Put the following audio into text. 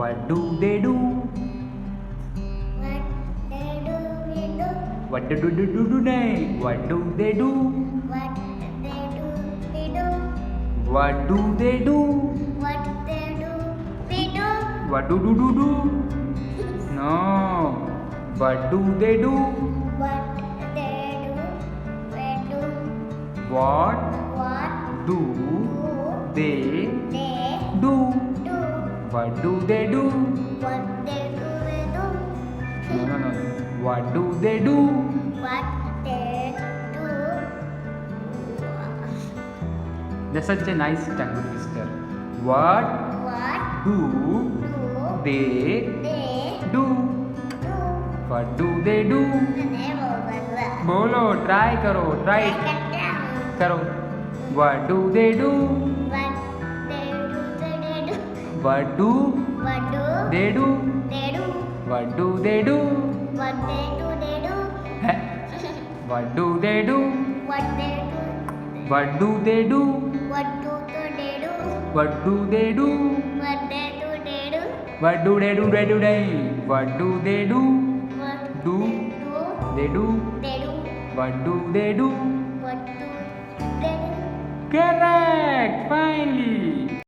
What do they do? What do they? What do they do? What do they do? What do? No. What do they do? What do they do? What do they do? No. What do they do? That's such a nice tongue twister. What do they do? What do they do? बोलो, try करो, try करो. What do they do? What do they do? What do they do? What do they do? What do they do? What do they do? What do they do? What do they do? Do they do? What do they do? Correct! Finally!